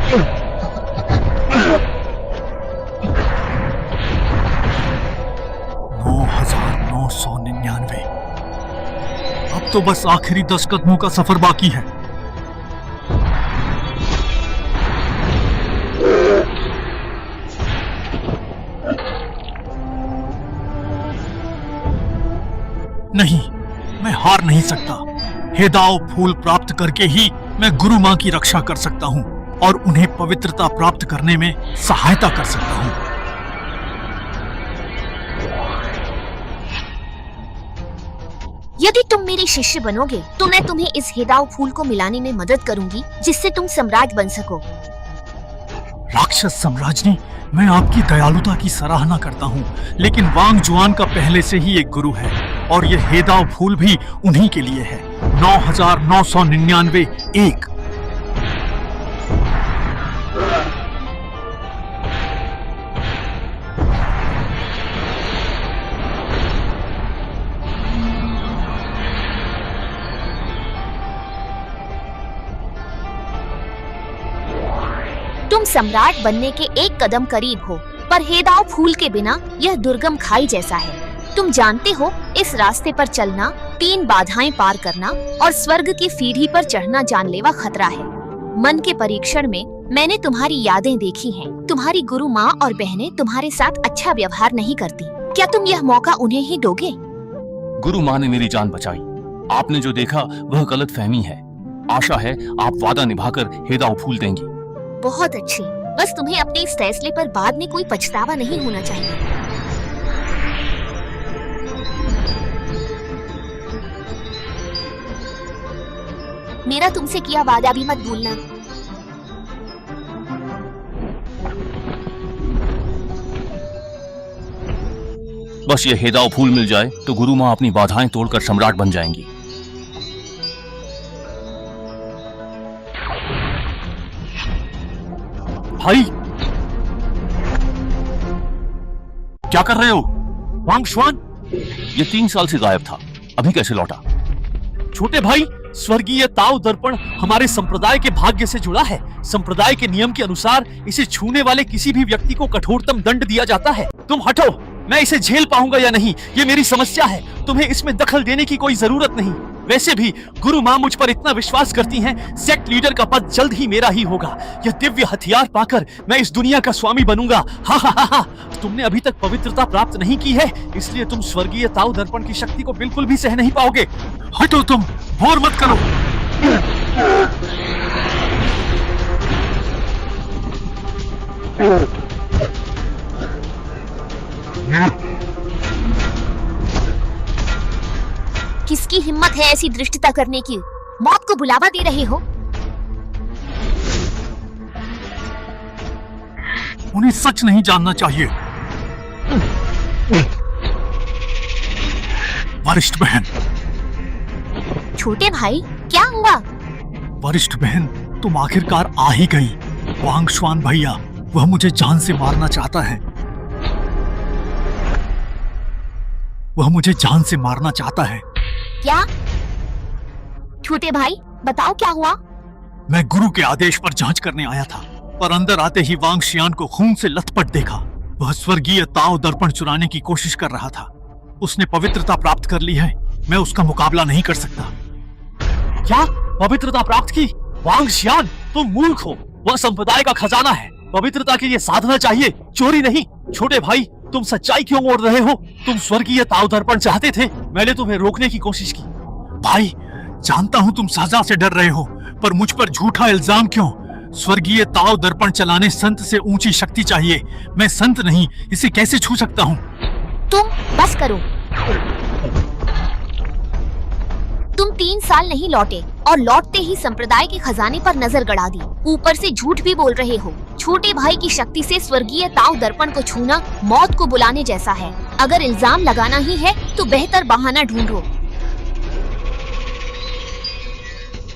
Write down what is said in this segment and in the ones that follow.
$9,999। अब तो बस आखिरी 10 कदमों का सफर बाकी है। नहीं, मैं हार नहीं सकता। हेदाओ फूल प्राप्त करके ही मैं गुरु मां की रक्षा कर सकता हूं और उन्हें पवित्रता प्राप्त करने में सहायता कर सकता हूं। यदि तुम मेरे शिष्य बनोगे तो मैं तुम्हें इस हेदाओ फूल को मिलाने में मदद करूंगी, जिससे तुम सम्राट बन सको। राक्षस सम्राज्ञी, मैं आपकी दयालुता की सराहना करता हूँ, लेकिन वांग जुआन का पहले से ही एक गुरु है और ये हेदाओ फूल भी उन्हीं के लिए है। 9,999 एक। तुम सम्राट बनने के एक कदम करीब हो, पर हेदाओ फूल के बिना यह दुर्गम खाई जैसा है। तुम जानते हो, इस रास्ते पर चलना, 3 बाधाएं पार करना और स्वर्ग की सीढ़ी पर चढ़ना जानलेवा खतरा है। मन के परीक्षण में मैंने तुम्हारी यादें देखी हैं। तुम्हारी गुरु माँ और बहनें तुम्हारे साथ अच्छा व्यवहार नहीं करती। क्या तुम यह मौका उन्हें ही दोगे? गुरु माँ ने मेरी जान बचाई। आपने जो देखा वह गलत फहमी है। आशा है आप वादा निभाकर हेदाओ फूल देंगी। बहुत अच्छी। बस तुम्हें अपने इस फैसले पर बाद में कोई पछतावा नहीं होना चाहिए। मेरा तुमसे किया वादा भी मत भूलना। बस ये हेदाओ फूल मिल जाए तो गुरु माँ अपनी बाधाएं तोड़कर सम्राट बन जाएंगी। भाई, क्या कर रहे हो? वांग जुआन, ये 3 साल से गायब था, अभी कैसे लौटा? छोटे भाई, स्वर्गीय ताओ दर्पण हमारे संप्रदाय के भाग्य से जुड़ा है। संप्रदाय के नियम के अनुसार इसे छूने वाले किसी भी व्यक्ति को कठोरतम दंड दिया जाता है। तुम हटो, मैं इसे झेल पाऊंगा या नहीं ये मेरी समस्या है। तुम्हें इसमें दखल देने की कोई जरूरत नहीं। वैसे भी गुरु माँ मुझ पर इतना विश्वास करती हैं, सेक्ट लीडर का पद जल्द ही मेरा ही होगा। यह दिव्य हथियार पाकर मैं इस दुनिया का स्वामी बनूंगा। हा हा हा हा। तुमने अभी तक पवित्रता प्राप्त नहीं की है, इसलिए तुम स्वर्गीय ताओ दर्पण की शक्ति को बिल्कुल भी सह नहीं पाओगे। हटो, तुम बोर मत करो। किसकी हिम्मत है ऐसी दृष्टता करने की? मौत को बुलावा दे रहे हो? उन्हें सच नहीं जानना चाहिए। वरिष्ठ बहन। छोटे भाई, क्या हुआ? वरिष्ठ बहन, तुम आखिरकार आ ही गई। वांग जुआन भैया, वह मुझे जान से मारना चाहता है। वह मुझे जान से मारना चाहता है। क्या? छोटे भाई, बताओ क्या हुआ? मैं गुरु के आदेश पर जांच करने आया था, पर अंदर आते ही वांग शियान को खून से लथपथ देखा। वह स्वर्गीय ताओ दर्पण चुराने की कोशिश कर रहा था। उसने पवित्रता प्राप्त कर ली है, मैं उसका मुकाबला नहीं कर सकता। क्या पवित्रता प्राप्त की? वांग शियान, तुम मूर्ख हो। वह संप्रदाय का खजाना है। पवित्रता के लिए साधना चाहिए, चोरी नहीं। छोटे भाई, तुम सच्चाई क्यों ओढ़ रहे हो? तुम स्वर्गीय ताओ दर्पण चाहते थे, मैंने तुम्हें रोकने की कोशिश की। भाई, जानता हूं तुम सजा से डर रहे हो, पर मुझ पर झूठा इल्जाम क्यों? स्वर्गीय ताओ दर्पण चलाने संत से ऊंची शक्ति चाहिए। मैं संत नहीं, इसे कैसे छू सकता हूँ? तुम बस करो। तुम 3 साल नहीं लौटे और लौटते ही संप्रदाय के खजाने पर नजर गड़ा दी। ऊपर से झूठ भी बोल रहे हो। छोटे भाई की शक्ति से स्वर्गीय ताओ दर्पण को छूना मौत को बुलाने जैसा है। अगर इल्जाम लगाना ही है तो बेहतर बहाना ढूंढो।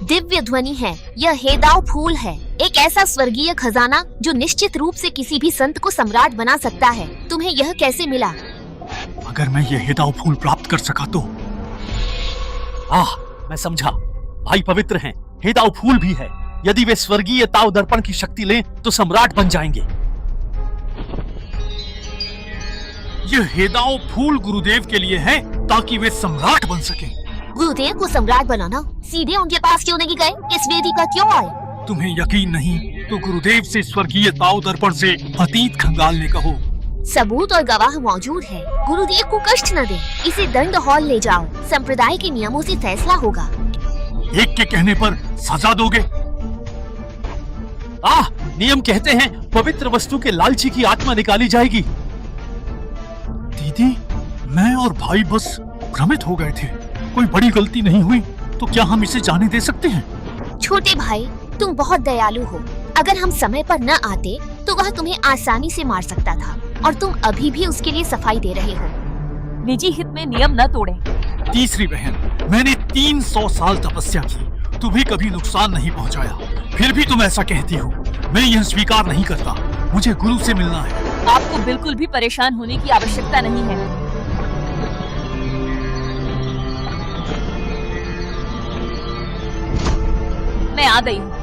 दिव्य ध्वनि है, यह हेदाओ फूल है, एक ऐसा स्वर्गीय खजाना जो निश्चित रूप से किसी भी संत को सम्राट बना सकता है। तुम्हें यह कैसे मिला? अगर मैं यह हेदाओ फूल प्राप्त कर सका तो। मैं समझा। भाई पवित्र हैं, हेदाओ फूल भी है। यदि वे स्वर्गीय ताओ दर्पण की शक्ति लें तो सम्राट बन जाएंगे। यह हेदाओ फूल गुरुदेव के लिए है ताकि वे सम्राट बन सकें। गुरुदेव को सम्राट बनाना सीधे उनके पास क्यों नहीं गए? इस वेदी का क्यों आए? तुम्हें यकीन नहीं तो गुरुदेव से स्वर्गीय ताओ दर्पण से अतीत खंगालने कहो। सबूत और गवाह मौजूद है। गुरुदेव को कष्ट न दे, इसे दंड हॉल ले जाओ। संप्रदाय के नियमों से फैसला होगा। एक के कहने पर सजा दोगे? नियम कहते हैं पवित्र वस्तु के लालची की आत्मा निकाली जाएगी। दीदी, मैं और भाई बस भ्रमित हो गए थे। कोई बड़ी गलती नहीं हुई तो क्या हम इसे जाने दे सकते हैं? छोटे भाई, तुम बहुत दयालु हो। अगर हम समय पर न आते तो वह तुम्हें आसानी से मार सकता था और तुम अभी भी उसके लिए सफाई दे रहे हो। निजी हित में नियम न तोड़ें। तीसरी बहन, मैंने 300 साल तपस्या की, तुम्हें कभी नुकसान नहीं पहुंचाया, फिर भी तुम ऐसा कहती हो। मैं यह स्वीकार नहीं करता। मुझे गुरु से मिलना है। आपको बिल्कुल भी परेशान होने की आवश्यकता नहीं है। मैं आ गई हूँ।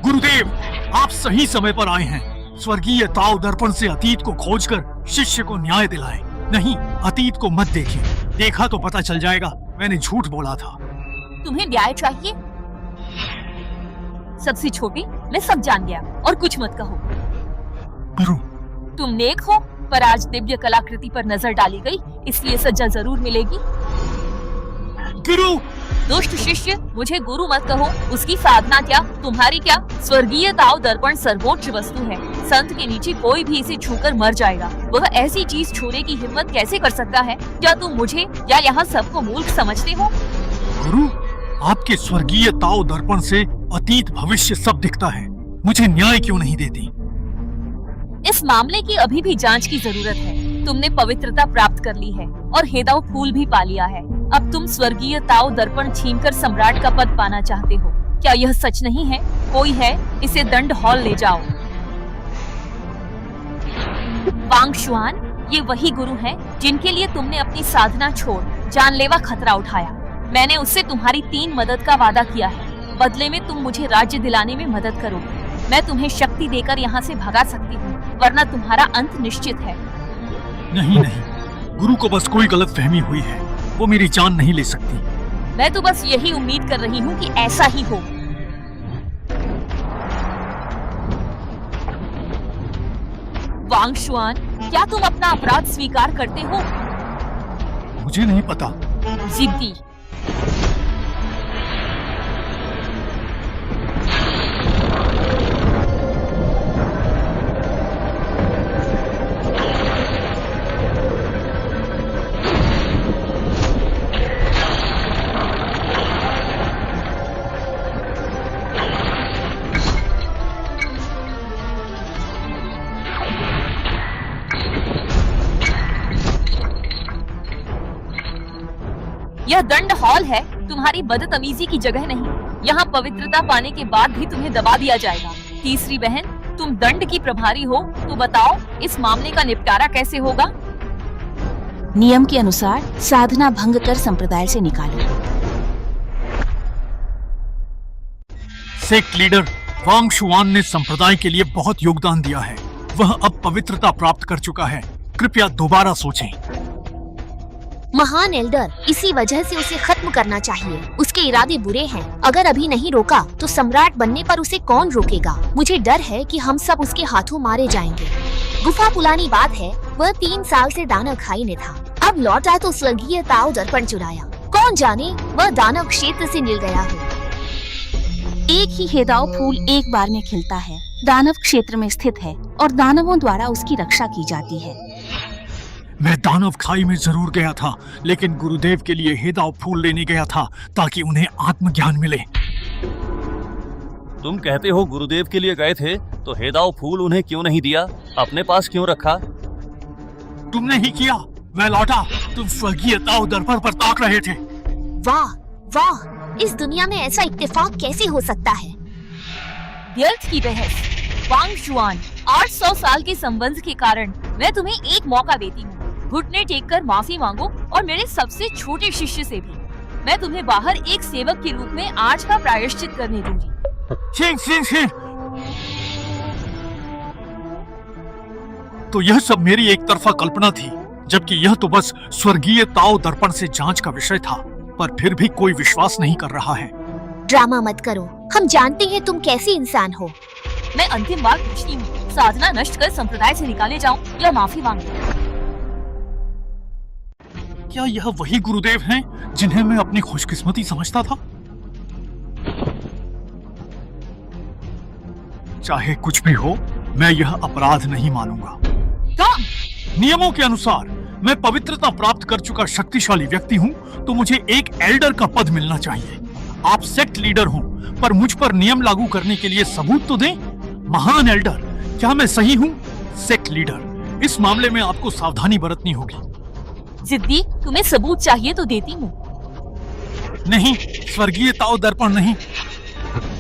गुरुदेव, आप सही समय पर आए हैं। स्वर्गीय ताओ दर्पण से अतीत को खोजकर शिष्य को न्याय दिलाएं। नहीं, अतीत को मत देखिए। देखा तो पता चल जाएगा मैंने झूठ बोला था। तुम्हें न्याय चाहिए? सबसे छोटी, मैं सब जान गया और कुछ मत कहो। गुरु, तुम नेक हो, पर आज दिव्य कलाकृति पर नजर डाली गई, इसलिए सजा जरूर मिलेगी। गुरु! दुष्ट शिष्य, मुझे गुरु मत कहो। उसकी साधना क्या, तुम्हारी क्या? स्वर्गीय ताओ दर्पण सर्वोच्च वस्तु है। संत के नीचे कोई भी इसे छूकर मर जाएगा। वह ऐसी चीज छूने की हिम्मत कैसे कर सकता है? क्या तुम मुझे या यहाँ सबको मूर्ख समझते हो? गुरु, आपके स्वर्गीय ताओ दर्पण से अतीत भविष्य सब दिखता है। मुझे न्याय क्यों नहीं देती? इस मामले की अभी भी जांच की जरूरत है। तुमने पवित्रता प्राप्त कर ली है और हेदाओ फूल भी पा लिया है। अब तुम स्वर्गीय ताओ दर्पण छीनकर सम्राट का पद पाना चाहते हो। क्या यह सच नहीं है? कोई है, इसे दंड हॉल ले जाओ। वांग शुआन, ये वही गुरु हैं जिनके लिए तुमने अपनी साधना छोड़ जानलेवा खतरा उठाया। मैंने उससे तुम्हारी 3 मदद का वादा किया है। बदले में तुम मुझे राज्य दिलाने में मदद करोगे। मैं तुम्हें शक्ति देकर यहाँ से भगा सकती हूँ, वरना तुम्हारा अंत निश्चित है। नहीं नहीं, गुरु को बस कोई गलतफहमी हुई है। वो मेरी जान नहीं ले सकती। मैं तो बस यही उम्मीद कर रही हूँ कि ऐसा ही हो। वांग शुआन, क्या तुम अपना अपराध स्वीकार करते हो? मुझे नहीं पता। जिद्दी। यह दंड हॉल है, तुम्हारी बदतमीजी की जगह नहीं। यहाँ पवित्रता पाने के बाद भी तुम्हें दबा दिया जाएगा। तीसरी बहन, तुम दंड की प्रभारी हो, तो बताओ इस मामले का निपटारा कैसे होगा? नियम के अनुसार साधना भंग कर संप्रदाय से निकालो। सेक्ट लीडर वांग शुआन ने संप्रदाय के लिए बहुत योगदान दिया है। वह अब पवित्रता प्राप्त कर चुका है। कृपया दोबारा सोचें। महान एल्डर, इसी वजह से उसे खत्म करना चाहिए। उसके इरादे बुरे हैं। अगर अभी नहीं रोका तो सम्राट बनने पर उसे कौन रोकेगा? मुझे डर है कि हम सब उसके हाथों मारे जाएंगे। गुफा पुरानी बात है, वह 3 साल से दानव खाई में था। अब लौटा तो स्वर्गीय ताओ दर्पण चुराया। कौन जाने वह दानव क्षेत्र से मिल गया हो। एक ही हेदाओ फूल एक बार में खिलता है, दानव क्षेत्र में स्थित है और दानवों द्वारा उसकी रक्षा की जाती है। मैं दानव खाई में जरूर गया था, लेकिन गुरुदेव के लिए हेदाओ फूल लेने गया था ताकि उन्हें आत्मज्ञान मिले। तुम कहते हो गुरुदेव के लिए गए थे, तो हेदाओ फूल उन्हें क्यों नहीं दिया? अपने पास क्यों रखा? तुमने ही किया। मैं लौटा, तुम स्वर्गीय ताओ दर्पण पर ताक रहे थे। वाह वाह, इस दुनिया में ऐसा इत्तेफाक कैसे हो सकता है? व्यर्थ की बहस। वांग शुआन, 800 साल के संबंध के कारण मैं तुम्हें एक मौका देती हूँ। घुटने टेक कर माफी मांगो और मेरे सबसे छोटे शिष्य से भी। मैं तुम्हें बाहर एक सेवक के रूप में आज का प्रायश्चित करने दूंगी। शिंग शिंग शिंग। तो यह सब मेरी एक तरफा कल्पना थी, जबकि यह तो बस स्वर्गीय ताओ दर्पण से जांच का विषय था, पर फिर भी कोई विश्वास नहीं कर रहा है। ड्रामा मत करो, हम जानते हैं तुम कैसी इंसान हो। मैं अंतिम बार पूछती हूँ, साधना नष्ट कर संप्रदाय से निकाले जाऊं या माफी मांगूं? क्या यह वही गुरुदेव हैं जिन्हें मैं अपनी खुशकिस्मती समझता था? चाहे कुछ भी हो, मैं यह अपराध नहीं मानूंगा। नियमों के अनुसार मैं पवित्रता प्राप्त कर चुका शक्तिशाली व्यक्ति हूँ, तो मुझे एक एल्डर का पद मिलना चाहिए। आप सेक्ट लीडर हो, पर मुझ पर नियम लागू करने के लिए सबूत तो दें। महान एल्डर, क्या मैं सही हूँ? सेक्ट लीडर, इस मामले में आपको सावधानी बरतनी होगी। जिद्दी, तुम्हें सबूत चाहिए तो देती हूँ। नहीं, स्वर्गीय ताओ दर्पण नहीं।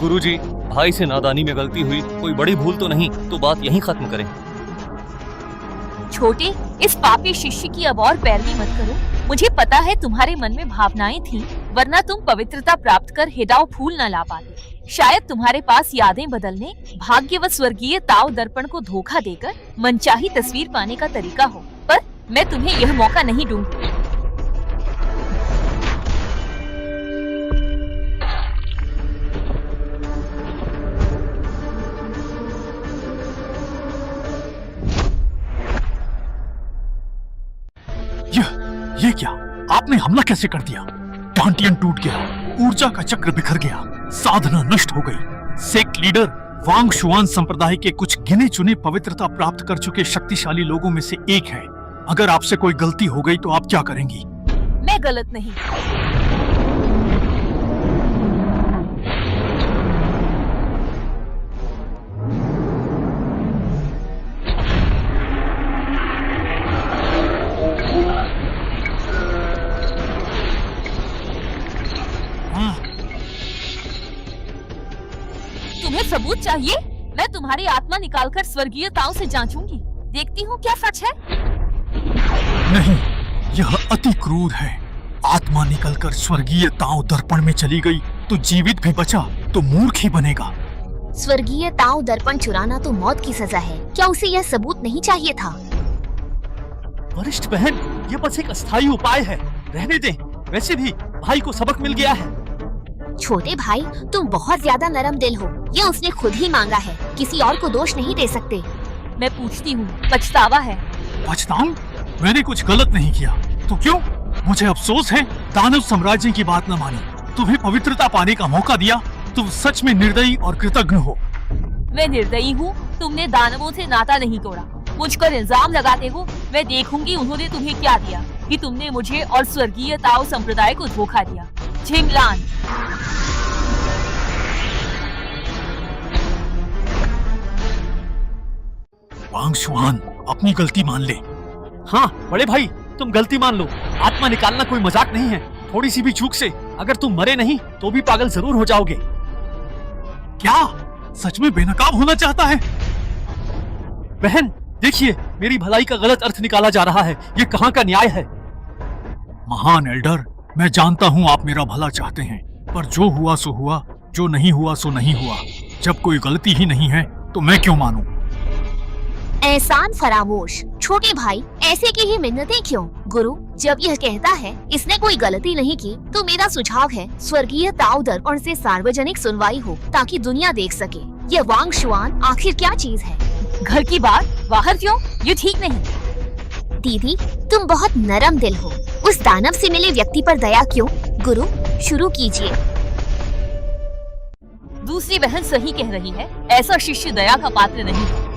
गुरुजी, भाई से नादानी में गलती हुई, कोई बड़ी भूल तो नहीं, तो बात यहीं खत्म करें। छोटे, इस पापी शिष्य की अब और पैरवी मत करो। मुझे पता है तुम्हारे मन में भावनाएं थीं, वरना तुम पवित्रता प्राप्त कर हेदाओ फूल न ला पाते। शायद तुम्हारे पास यादें बदलने, भाग्य व स्वर्गीय ताओ दर्पण को धोखा देकर मनचाही तस्वीर पाने का तरीका हो, पर मैं तुम्हें यह मौका नहीं दूंगी। ये क्या? आपने हमला कैसे कर दिया? पांटियन टूट गया, ऊर्जा का चक्र बिखर गया, साधना नष्ट हो गई। सेक्ट लीडर वांग शुआन संप्रदाय के कुछ गिने चुने पवित्रता प्राप्त कर चुके शक्तिशाली लोगों में से एक है। अगर आपसे कोई गलती हो गई तो आप क्या करेंगी? मैं गलत नहीं। तुम्हें सबूत चाहिए? मैं तुम्हारी आत्मा निकालकर स्वर्गीय ताओ से जांचूंगी, देखती हूँ क्या सच है। नहीं, यह अति क्रूर है। आत्मा निकलकर स्वर्गीय ताओ दर्पण में चली गई तो जीवित भी बचा तो मूर्ख ही बनेगा। स्वर्गीय ताओ दर्पण चुराना तो मौत की सजा है, क्या उसे यह सबूत नहीं चाहिए था? वरिष्ठ बहन, ये बस एक अस्थायी उपाय है, रहने दें। वैसे भी भाई को सबक मिल गया है। छोटे भाई, तुम बहुत ज्यादा नरम दिल हो। ये उसने खुद ही मांगा है, किसी और को दोष नहीं दे सकते। मैं पूछती हूँ, पछतावा है? पछताऊं? मैंने कुछ गलत नहीं किया, तो क्यों? मुझे अफसोस है दानव साम्राज्य की बात न मानी, तुम्हें पवित्रता पाने का मौका दिया। तुम सच में निर्दयी और कृतज्ञ हो। मैं निर्दयी हूँ? तुमने दानवों से नाता नहीं तोड़ा, मुझ पर इल्जाम लगाते हो। मैं देखूंगी उन्होंने तुम्हें क्या दिया, कि तुमने मुझे और स्वर्गीय ताओ संप्रदाय को धोखा दिया। झिंगलान। वांग शुआन, अपनी गलती मान ले। हाँ बड़े भाई, तुम गलती मान लो। आत्मा निकालना कोई मजाक नहीं है। थोड़ी सी भी चूक से अगर तुम मरे नहीं तो भी पागल जरूर हो जाओगे। क्या सच में बेनकाब होना चाहता है? बहन देखिए, मेरी भलाई का गलत अर्थ निकाला जा रहा है। ये कहाँ का न्याय है? महान एल्डर, मैं जानता हूँ आप मेरा भला चाहते हैं, पर जो हुआ सो हुआ, जो नहीं हुआ सो नहीं हुआ। जब कोई गलती ही नहीं है तो मैं क्यों मानूं? एहसान फरामोश। छोटे भाई, ऐसे की ही मिन्नतें क्यों? गुरु जब यह कहता है इसने कोई गलती नहीं की, तो मेरा सुझाव है स्वर्गीय ताओ दर्पण से सार्वजनिक सुनवाई हो, ताकि दुनिया देख सके यह वांग शुआन आखिर क्या चीज है। घर की बात बाहर क्यों? ये ठीक नहीं। दीदी, तुम बहुत नरम दिल हो। उस दानव से मिले व्यक्ति पर दया क्यों? गुरु शुरू कीजिए। दूसरी बहन सही कह रही है, ऐसा शिष्य दया का पात्र नहीं है।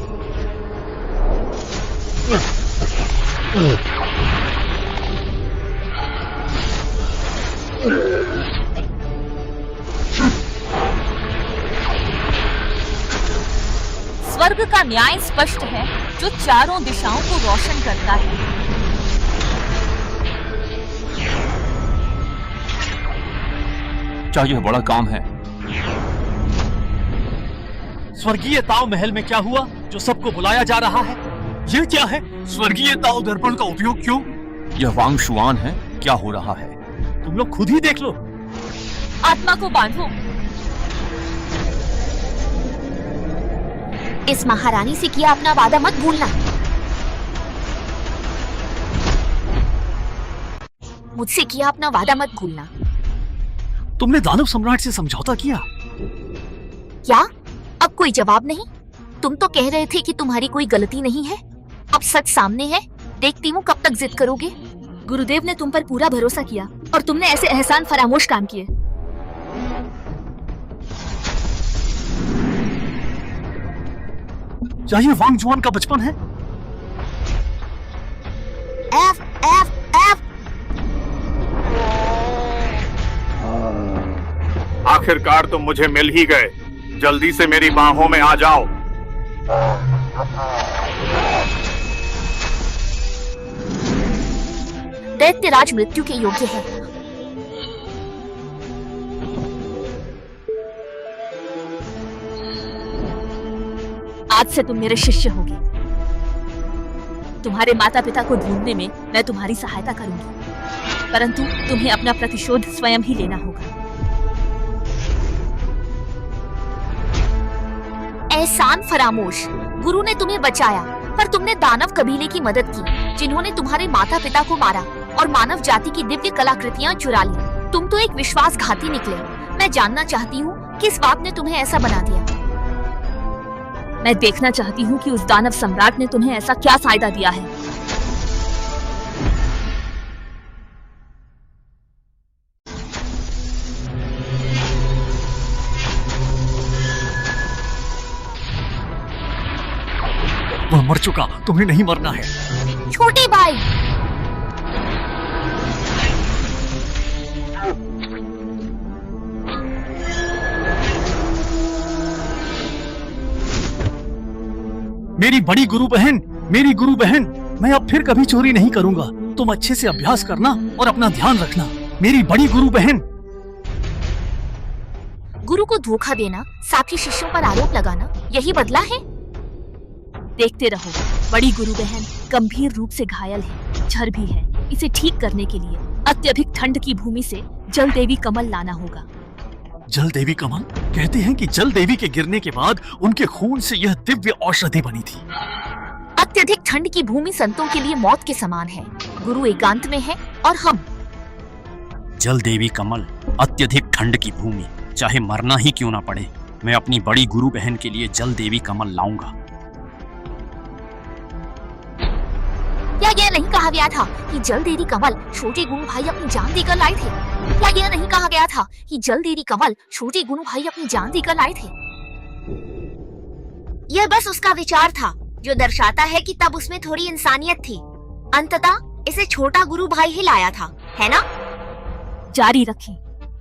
स्वर्ग का न्याय स्पष्ट है, जो चारों दिशाओं को रोशन करता है। क्या यह बड़ा काम है? स्वर्गीय ताओ महल में क्या हुआ जो सबको बुलाया जा रहा है? ये क्या है? स्वर्गीय ताओ दर्पण का उपयोग क्यों? यह वांग शुआन है, क्या हो रहा है? तुम लोग खुद ही देख लो। आत्मा को बांधो। इस महारानी से किया अपना वादा मत भूलना। मुझसे किया अपना वादा मत भूलना। तुमने दानव सम्राट से समझौता किया? क्या? अब कोई जवाब नहीं? तुम तो कह रहे थे कि तुम्हारी कोई गलती नहीं है। अब सच सामने है, देखती हूँ कब तक जिद करोगे। गुरुदेव ने तुम पर पूरा भरोसा किया और तुमने ऐसे एहसान फरामोश काम किए। क्या ये वांग जुआन का बचपन है? F F F. आखिरकार तुम मुझे मिल ही गए। जल्दी से मेरी बाहों में आ जाओ। दैत्यराज मृत्यु के योग्य है। आज से तुम मेरे शिष्य होगे। तुम्हारे माता पिता को ढूंढने में मैं तुम्हारी सहायता करूंगी, परंतु तुम्हें अपना प्रतिशोध स्वयं ही लेना होगा। एहसान फरामोश। गुरु ने तुम्हें बचाया, पर तुमने दानव कबीले की मदद की जिन्होंने तुम्हारे माता पिता को मारा और मानव जाति की दिव्य कलाकृतियां चुरा ली। तुम तो एक विश्वासघाती निकले। मैं जानना चाहती हूँ किस बात ने तुम्हें ऐसा बना दिया। मैं देखना चाहती हूँ कि उस दानव सम्राट ने तुम्हें ऐसा क्या फायदा दिया है। वह मर चुका, तुम्हें नहीं मरना है। छोटे भाई, मेरी बड़ी गुरु बहन, मेरी गुरु बहन, मैं अब फिर कभी चोरी नहीं करूंगा। तुम अच्छे से अभ्यास करना और अपना ध्यान रखना। मेरी बड़ी गुरु बहन। गुरु को धोखा देना, साथ ही शिष्यों पर आरोप लगाना, यही बदला है? देखते रहो। बड़ी गुरु बहन गंभीर रूप से घायल है, झर भी है। इसे ठीक करने के लिए अत्यधिक ठंड की भूमि से जल देवी कमल लाना होगा। जल देवी कमल? कहते हैं कि जल देवी के गिरने के बाद उनके खून से यह दिव्य औषधि बनी थी। अत्यधिक ठंड की भूमि संतों के लिए मौत के समान है। गुरु एकांत में है और हम। जल देवी कमल, अत्यधिक ठंड की भूमि, चाहे मरना ही क्यों ना पड़े, मैं अपनी बड़ी गुरु बहन के लिए जल देवी कमल लाऊंगा। क्या यह नहीं कहा गया था कि जल देवी कमल छोटे गुरु भाई अपनी जान देकर लाए थे? क्या यह नहीं कहा गया था कि जल देवी कमल छोटे गुरु भाई अपनी जान देकर लाए थे? यह बस उसका विचार था, जो दर्शाता है कि तब उसमें थोड़ी इंसानियत थी। अंततः इसे छोटा गुरु भाई ही लाया था, है ना? जारी रखें।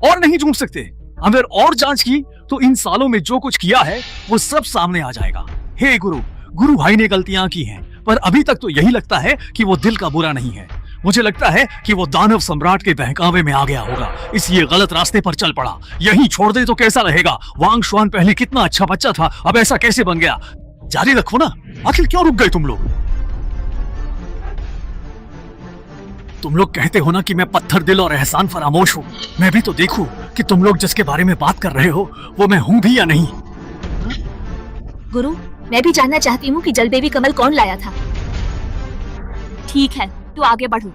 और नहीं झूठ सकते। अगर और जांच की तो इन सालों में जो कुछ किया है वो सब सामने आ जाएगा। हे गुरु, गुरु भाई ने गलतियां की हैं, पर अभी तक तो यही लगता है कि वो दिल का बुरा नहीं है। मुझे लगता है कि वो दानव सम्राट के बहकावे में आ गया होगा, इसलिए गलत रास्ते पर चल पड़ा। यहीं छोड़ दे तो कैसा रहेगा? वांग शुआन पहले कितना अच्छा बच्चा था, अब ऐसा कैसे बन गया? जारी रखो ना। आखिर क्यों रुक गए तुम लोग? तुम लोग कहते हो ना कि मैं पत्थर दिल और एहसान फरामोश हूँ। मैं भी तो देखूं कि तुम लोग जिसके बारे में बात कर रहे हो वो मैं हूँ भी या नहीं। गुरु, मैं भी जानना चाहती हूँ कि जल देवी कमल कौन लाया था। ठीक है, तू आगे बढ़ो।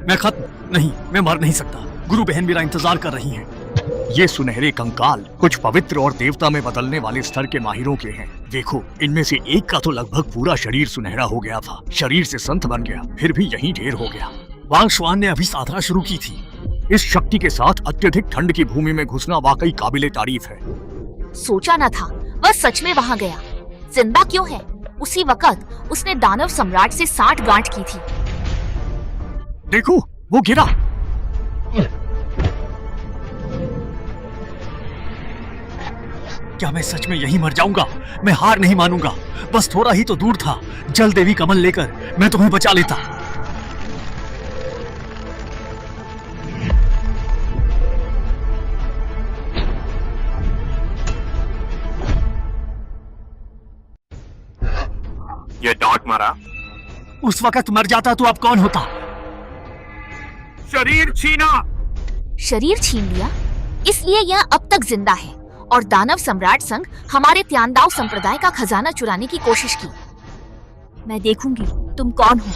मैं खत्म नहीं, मैं मर नहीं सकता। गुरु बहन मेरा इंतजार कर रही हैं। ये सुनहरे कंकाल कुछ पवित्र और देवता में बदलने वाले स्तर के माहिरों के हैं। देखो, इनमें से एक का तो लगभग पूरा शरीर सुनहरा हो गया था, शरीर से संत बन गया, फिर भी यहीं ढेर हो गया। वांग शुआन ने अभी साधना शुरू की थी। इस शक्ति के साथ अत्यधिक ठंड की भूमि में घुसना वाकई काबिले तारीफ है। सोचा न था वह सच में वहां गया। जिंदा क्यों है? उसी वक्त उसने दानव सम्राट से 60 गांठ की थी। देखो, वो गिरा। क्या मैं सच में यहीं मर जाऊंगा? मैं हार नहीं मानूंगा। बस थोड़ा ही तो दूर था। जल देवी कमल लेकर मैं तुम्हें बचा लेता। ये डॉट मारा। उस वक्त मर जाता तो अब कौन होता? शरीर छीना। शरीर छीन लिया, इसलिए यह अब तक जिंदा है और दानव सम्राट संग हमारे त्यांदाव संप्रदाय का खजाना चुराने की कोशिश की। मैं देखूंगी तुम कौन हो।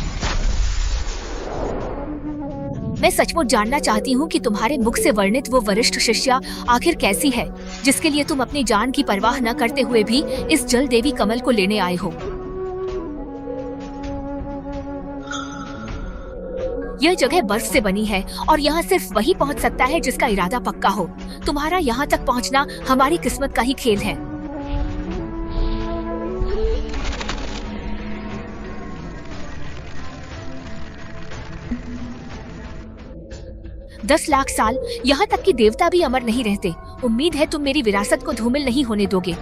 मैं सचमुच जानना चाहती हूँ कि तुम्हारे मुख से वर्णित वो वरिष्ठ शिष्या आखिर कैसी है, जिसके लिए तुम अपनी जान की परवाह न करते हुए भी इस जल देवी कमल को लेने आए हो। यह जगह बर्फ से बनी है और यहाँ सिर्फ वही पहुँच सकता है जिसका इरादा पक्का हो। तुम्हारा यहाँ तक पहुँचना हमारी किस्मत का ही खेल है। दस लाख साल, यहाँ तक कि देवता भी अमर नहीं रहते। उम्मीद है तुम मेरी विरासत को धूमिल नहीं होने दोगे।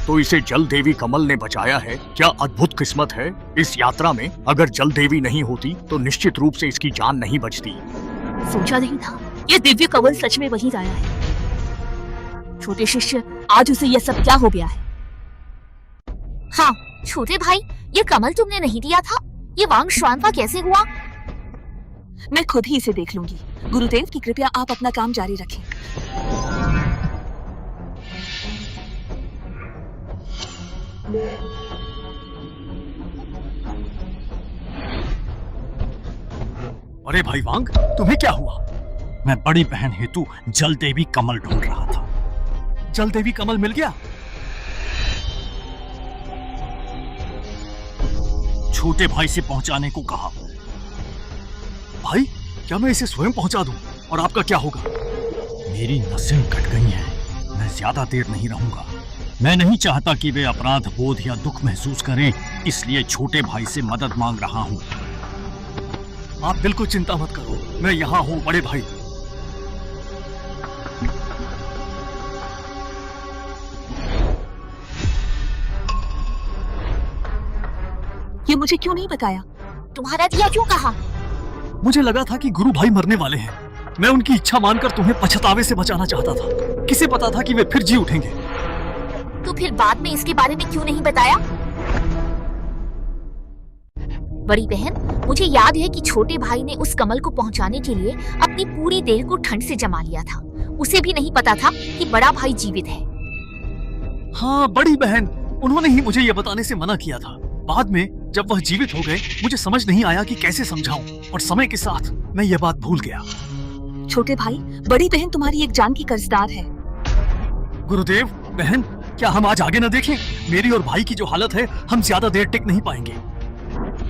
तो इसे जल देवी कमल ने बचाया है। क्या अद्भुत किस्मत है। इस यात्रा में अगर जल देवी नहीं होती तो निश्चित रूप से इसकी जान नहीं बचती। सोचा नहीं था ये दिव्य कमल सच में वहीं आया है। छोटे शिष्य, आज उसे यह सब क्या हो गया है? हाँ छोटे भाई, ये कमल तुमने नहीं दिया था, ये वांग श्वान का कैसे हुआ? मैं खुद ही इसे देख लूंगी। गुरुदेव की कृपया आप अपना काम जारी रखें। अरे भाई वांग, तुम्हें क्या हुआ? मैं बड़ी बहन हेतु जल देवी कमल ढूंढ रहा था। जल देवी कमल मिल गया? छोटे भाई से पहुंचाने को कहा। भाई, क्या मैं इसे स्वयं पहुंचा दूं? और आपका क्या होगा? मेरी नसें कट गई हैं। मैं ज्यादा देर नहीं रहूंगा। मैं नहीं चाहता कि वे अपराध बोध या दुख महसूस करें, इसलिए छोटे भाई से मदद मांग रहा हूं। आप बिल्कुल चिंता मत करो, मैं यहाँ हूँ बड़े भाई। ये मुझे क्यों नहीं बताया? तुम्हारा दिया क्यों कहा? मुझे लगा था कि गुरु भाई मरने वाले हैं। मैं उनकी इच्छा मानकर तुम्हें पछतावे से बचाना चाहता था। किसे पता था कि वे फिर जी उठेंगे। तो फिर बाद में इसके बारे में क्यों नहीं बताया? बड़ी बहन, मुझे याद है कि छोटे भाई ने उस कमल को पहुंचाने के लिए अपनी पूरी देह को ठंड से जमा लिया था। उसे भी नहीं पता था कि बड़ा भाई जीवित है। हाँ बड़ी बहन, उन्होंने ही मुझे यह बताने से मना किया था। बाद में जब वह जीवित हो गए, मुझे समझ नहीं आया कि कैसे समझाऊं, और समय के साथ मैं यह बात भूल गया। छोटे भाई, बड़ी बहन तुम्हारी एक जान की कर्जदार है। गुरुदेव, बहन, क्या हम आज आगे न देखें? मेरी और भाई की जो हालत है, हम ज्यादा देर टिक नहीं पाएंगे।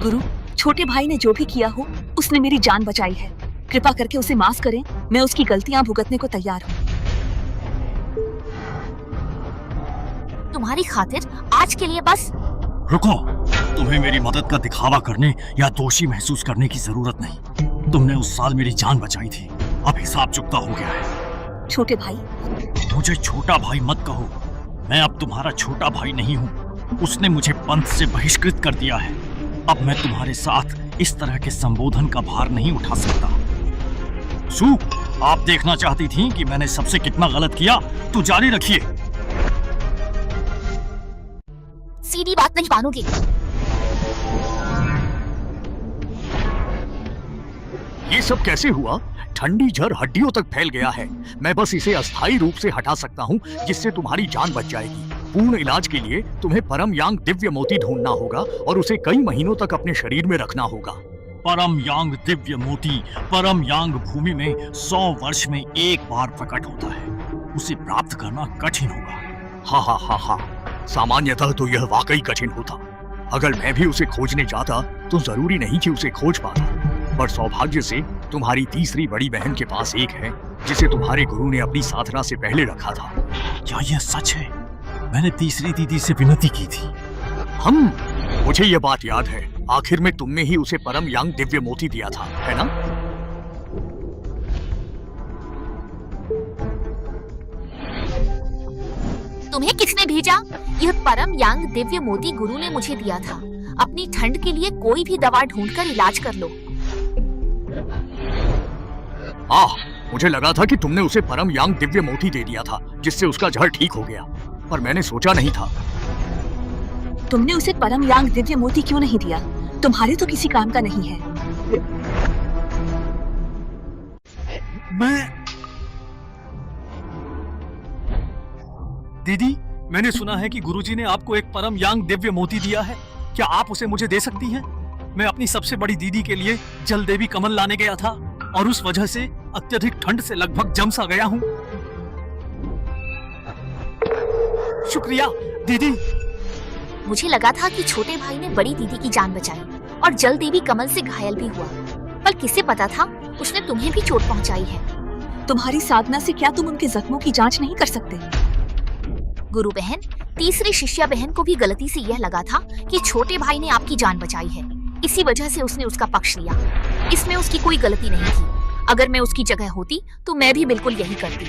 गुरु, छोटे भाई ने जो भी किया हो, उसने मेरी जान बचाई है। कृपा करके उसे माफ करें। मैं उसकी गलतियां भुगतने को तैयार हूँ। तुम्हारी खातिर आज के लिए बस। रुको, तुम्हें मेरी मदद का दिखावा करने या दोषी महसूस करने की जरूरत नहीं। तुमने उस साल मेरी जान बचाई थी, अब हिसाब चुकता हो गया है। छोटे भाई, मुझे छोटा भाई मत कहो। मैं अब तुम्हारा छोटा भाई नहीं हूँ। उसने मुझे पंथ से बहिष्कृत कर दिया है। अब मैं तुम्हारे साथ इस तरह के संबोधन का भार नहीं उठा सकता। सू, आप देखना चाहती थी कि मैंने सबसे कितना गलत किया, तो जारी रखिए। सीधी बात नहीं मानोगे। ये सब कैसे हुआ? ठंडी जड़ हड्डियों तक फैल गया है। मैं बस इसे अस्थायी रूप से हटा सकता हूँ, जिससे तुम्हारी जान बच जाएगी। पूर्ण इलाज के लिए तुम्हें परम यांग दिव्य मोती ढूंढना होगा और उसे कई महीनों तक अपने शरीर में रखना होगा। परम यांग दिव्य मोती परम यांग भूमि में 100 वर्ष में एक बार प्रकट होता है। उसे प्राप्त करना कठिन होगा। हा, सामान्यतः तो यह वाकई कठिन होता। अगर मैं भी उसे खोजने जाता तो जरूरी नहीं कि उसे खोज पाता, पर सौभाग्य से तुम्हारी तीसरी बड़ी बहन के पास एक है, जिसे तुम्हारे गुरु ने अपनी साधना से पहले रखा था। क्या यह सच है? मैंने तीसरी दीदी से विनती की थी। मुझे यह बात याद है। आखिर में तुमने ही उसे परम यांग दिव्य मोती दिया था, है ना? तुम्हें किसने भेजा? यह परम यांग दिव्य मोती गुरु ने मुझे दिया था। अपनी ठंड के लिए कोई भी दवा ढूंढकर इलाज कर लो। मुझे लगा था कि तुमने उसे परम यांग दिव्य मोती दे दिया था, जिससे उसका जहर ठीक हो गया, पर मैंने सोचा नहीं था। तुमने उसे परम यांग दिव्य मोती क्यों नहीं दिया? तुम्हारे तो किसी काम का नहीं है। दीदी, मैंने सुना है कि गुरुजी ने आपको एक परम यांग दिव्य मोती दिया है। क्या आप उसे मुझे दे सकती हैं? मैं अपनी सबसे बड़ी दीदी के लिए जल देवी कमल लाने गया था और उस वजह से अत्यधिक ठंड से लगभग जम सा गया हूँ। शुक्रिया दीदी। मुझे लगा था कि छोटे भाई ने बड़ी दीदी की जान बचाई और जल देवी कमल से घायल भी हुआ, पर किसे पता था उसने तुम्हें भी चोट पहुंचाई है। तुम्हारी साधना से क्या तुम उनके जख्मों की जांच नहीं कर सकते? गुरु बहन, तीसरी शिष्या बहन को भी गलती से यह लगा था कि छोटे भाई ने आपकी जान बचाई है, इसी वजह से उसने उसका पक्ष लिया। इसमें उसकी कोई गलती नहीं थी। अगर मैं उसकी जगह होती तो मैं भी बिल्कुल यही करती।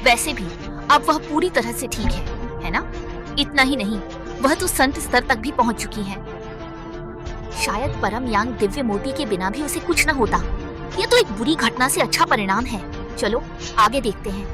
वैसे भी अब वह पूरी तरह से ठीक है ना? इतना ही नहीं, वह तो संत स्तर तक भी पहुंच चुकी है। शायद परम यांग दिव्य मोती के बिना भी उसे कुछ न होता। यह तो एक बुरी घटना से अच्छा परिणाम है। चलो आगे देखते हैं।